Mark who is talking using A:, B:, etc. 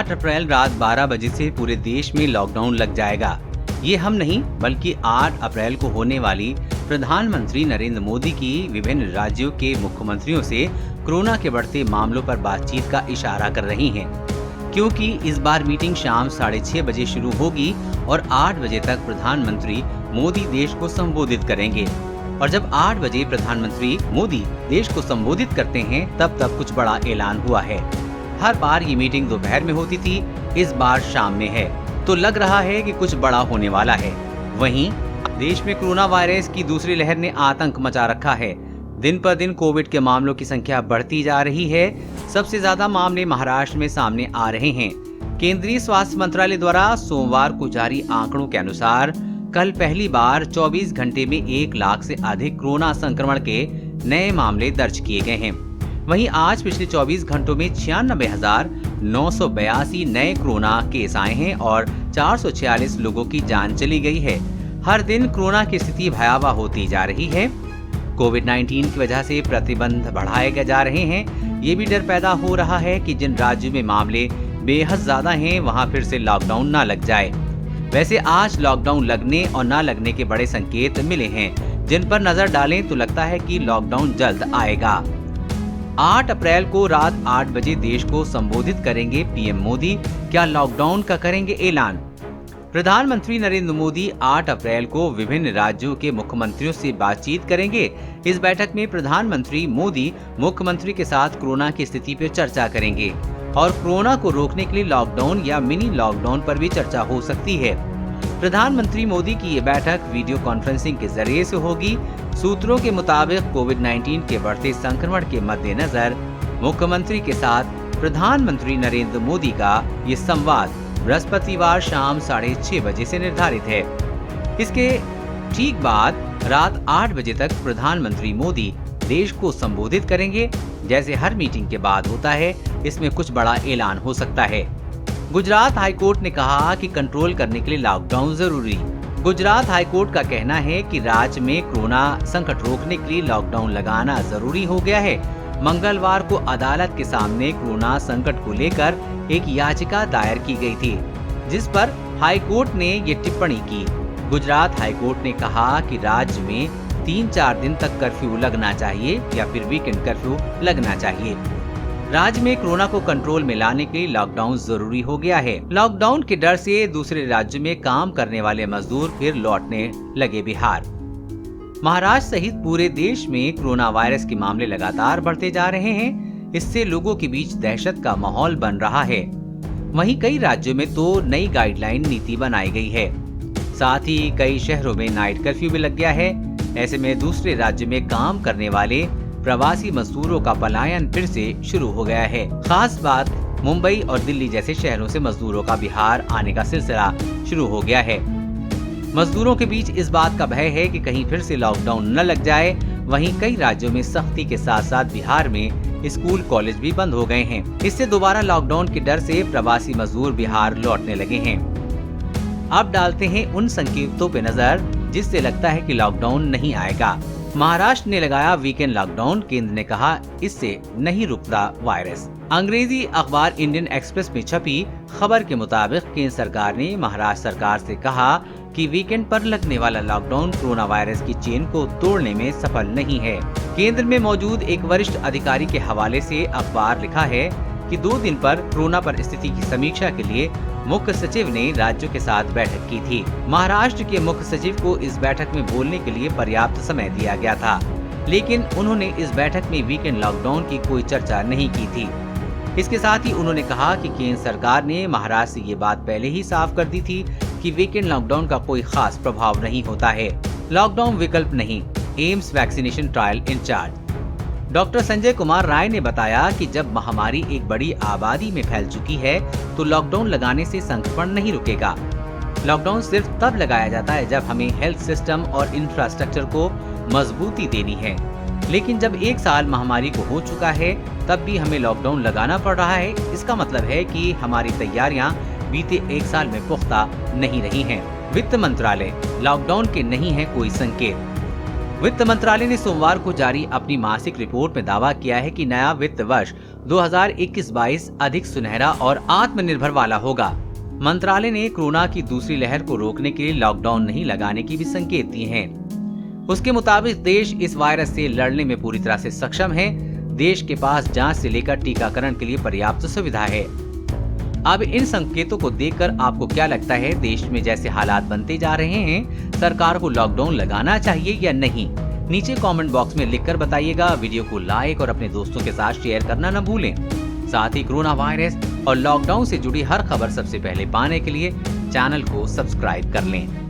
A: 8 अप्रैल रात 12 बजे से पूरे देश में लॉकडाउन लग जाएगा। ये हम नहीं बल्कि 8 अप्रैल को होने वाली प्रधानमंत्री नरेंद्र मोदी की विभिन्न राज्यों के मुख्यमंत्रियों से कोरोना के बढ़ते मामलों पर बातचीत का इशारा कर रही हैं। क्योंकि इस बार मीटिंग शाम 6:30 बजे शुरू होगी और 8 बजे तक प्रधानमंत्री मोदी देश को संबोधित करेंगे। और जब 8 बजे प्रधानमंत्री मोदी देश को संबोधित करते हैं तब कुछ बड़ा ऐलान हुआ है। हर बार ये मीटिंग दोपहर में होती थी, इस बार शाम में है, तो लग रहा है कि कुछ बड़ा होने वाला है। वहीं देश में कोरोना वायरस की दूसरी लहर ने आतंक मचा रखा है। दिन पर दिन कोविड के मामलों की संख्या बढ़ती जा रही है। सबसे ज्यादा मामले महाराष्ट्र में सामने आ रहे हैं। केंद्रीय स्वास्थ्य मंत्रालय द्वारा सोमवार को जारी आंकड़ों के अनुसार कल पहली बार 24 घंटे में 1 लाख से अधिक कोरोना संक्रमण के नए मामले दर्ज किए गए हैं। वहीं आज पिछले 24 घंटों में 96,982 नए कोरोना केस आए हैं और 446 लोगों की जान चली गई है। हर दिन कोरोना की स्थिति भयावह होती जा रही है। कोविड-19 की वजह से प्रतिबंध बढ़ाए जा रहे हैं। ये भी डर पैदा हो रहा है कि जिन राज्यों में मामले बेहद ज्यादा हैं, वहां फिर से लॉकडाउन ना लग जाए। वैसे आज लॉकडाउन लगने और ना लगने के बड़े संकेत मिले हैं, जिन पर नजर डालें तो लगता है कि लॉकडाउन जल्द आएगा। 8 अप्रैल को रात 8 बजे देश को संबोधित करेंगे पीएम मोदी। क्या लॉकडाउन का करेंगे ऐलान? प्रधानमंत्री नरेंद्र मोदी 8 अप्रैल को विभिन्न राज्यों के मुख्यमंत्रियों से बातचीत करेंगे। इस बैठक में प्रधानमंत्री मोदी मुख्यमंत्री के साथ कोरोना की स्थिति पर चर्चा करेंगे और कोरोना को रोकने के लिए लॉकडाउन या मिनी लॉकडाउन पर भी चर्चा हो सकती है। प्रधानमंत्री मोदी की ये बैठक वीडियो कॉन्फ्रेंसिंग के जरिए से होगी। सूत्रों के मुताबिक कोविड-19 के बढ़ते संक्रमण के मद्देनजर मुख्यमंत्री के साथ प्रधानमंत्री नरेंद्र मोदी का ये संवाद बृहस्पतिवार शाम 6:30 बजे से निर्धारित है। इसके ठीक बाद रात 8 बजे तक प्रधानमंत्री मोदी देश को संबोधित करेंगे। जैसे हर मीटिंग के बाद होता है, इसमें कुछ बड़ा ऐलान हो सकता है। गुजरात हाईकोर्ट ने कहा कि कंट्रोल करने के लिए लॉकडाउन जरूरी। गुजरात हाईकोर्ट का कहना है कि राज्य में कोरोना संकट रोकने के लिए लॉकडाउन लगाना जरूरी हो गया है। मंगलवार को अदालत के सामने कोरोना संकट को लेकर एक याचिका दायर की गई थी, जिस पर हाईकोर्ट ने ये टिप्पणी की। गुजरात हाईकोर्ट ने कहा कि राज्य में 3-4 दिन तक कर्फ्यू लगना चाहिए या फिर वीकेंड कर्फ्यू लगना चाहिए। राज्य में कोरोना को कंट्रोल में लाने के लिए लॉकडाउन जरूरी हो गया है। लॉकडाउन के डर से दूसरे राज्य में काम करने वाले मजदूर फिर लौटने लगे बिहार। महाराष्ट्र सहित पूरे देश में कोरोना वायरस के मामले लगातार बढ़ते जा रहे हैं। इससे लोगों के बीच दहशत का माहौल बन रहा है। वहीं कई राज्यों में तो नई गाइडलाइन नीति बनाई गई है। साथ ही कई शहरों में नाइट कर्फ्यू भी लग गया है। ऐसे में दूसरे राज्य में काम करने वाले प्रवासी मजदूरों का पलायन फिर से शुरू हो गया है। खास बात मुंबई और दिल्ली जैसे शहरों से मजदूरों का बिहार आने का सिलसिला शुरू हो गया है। मजदूरों के बीच इस बात का भय है कि कहीं फिर से लॉकडाउन न लग जाए। वहीं कई राज्यों में सख्ती के साथ साथ बिहार में स्कूल कॉलेज भी बंद हो गए हैं। इससे दोबारा लॉकडाउन के डर से प्रवासी मजदूर बिहार लौटने लगे हैं। अब डालते हैं उन संकेतों पे नजर जिससे लगता है कि लॉकडाउन नहीं आएगा। महाराष्ट्र ने लगाया वीकेंड लॉकडाउन। केंद्र ने कहा इससे नहीं रुकता वायरस। अंग्रेजी अखबार इंडियन एक्सप्रेस में छपी खबर के मुताबिक केंद्र सरकार ने महाराष्ट्र सरकार से कहा कि वीकेंड पर लगने वाला लॉकडाउन कोरोना वायरस की चेन को तोड़ने में सफल नहीं है। केंद्र में मौजूद एक वरिष्ठ अधिकारी के हवाले से अखबार लिखा है कि 2 दिन पर कोरोना पर स्थिति की समीक्षा के लिए मुख्य सचिव ने राज्यों के साथ बैठक की थी। महाराष्ट्र के मुख्य सचिव को इस बैठक में बोलने के लिए पर्याप्त समय दिया गया था, लेकिन उन्होंने इस बैठक में वीकेंड लॉकडाउन की कोई चर्चा नहीं की थी। इसके साथ ही उन्होंने कहा कि केंद्र सरकार ने महाराष्ट्र से ये बात पहले ही साफ कर दी थी कि वीकेंड लॉकडाउन का कोई खास प्रभाव नहीं होता है। लॉकडाउन विकल्प नहीं, AIIMS vaccination trial incharge doctor Sanjay Kumar Rai ने बताया कि जब महामारी एक बड़ी आबादी में फैल चुकी है तो लॉकडाउन लगाने से संक्रमण नहीं रुकेगा। लॉकडाउन सिर्फ तब लगाया जाता है जब हमें हेल्थ सिस्टम और इंफ्रास्ट्रक्चर को मजबूती देनी है। लेकिन जब 1 साल महामारी को हो चुका है तब भी हमें लॉकडाउन लगाना पड़ रहा है। इसका मतलब है कि हमारी तैयारियां बीते 1 साल में पुख्ता नहीं रही हैं। वित्त मंत्रालय, लॉकडाउन के नहीं है कोई संकेत। वित्त मंत्रालय ने सोमवार को जारी अपनी मासिक रिपोर्ट में दावा किया है कि नया वित्त वर्ष 2021-22 अधिक सुनहरा और आत्मनिर्भर वाला होगा। मंत्रालय ने कोरोना की दूसरी लहर को रोकने के लिए लॉकडाउन नहीं लगाने की भी संकेत दिए हैं। उसके मुताबिक देश इस वायरस से लड़ने में पूरी तरह से सक्षम है। देश के पास जांच से लेकर टीकाकरण के लिए पर्याप्त सुविधा है। अब इन संकेतों को देखकर आपको क्या लगता है, देश में जैसे हालात बनते जा रहे हैं, सरकार को लॉकडाउन लगाना चाहिए या नहीं? नीचे कमेंट बॉक्स में लिखकर बताइएगा। वीडियो को लाइक और अपने दोस्तों के साथ शेयर करना न भूलें। साथ ही कोरोना वायरस और लॉकडाउन से जुड़ी हर खबर सबसे पहले पाने के लिए चैनल को सब्सक्राइब कर लें।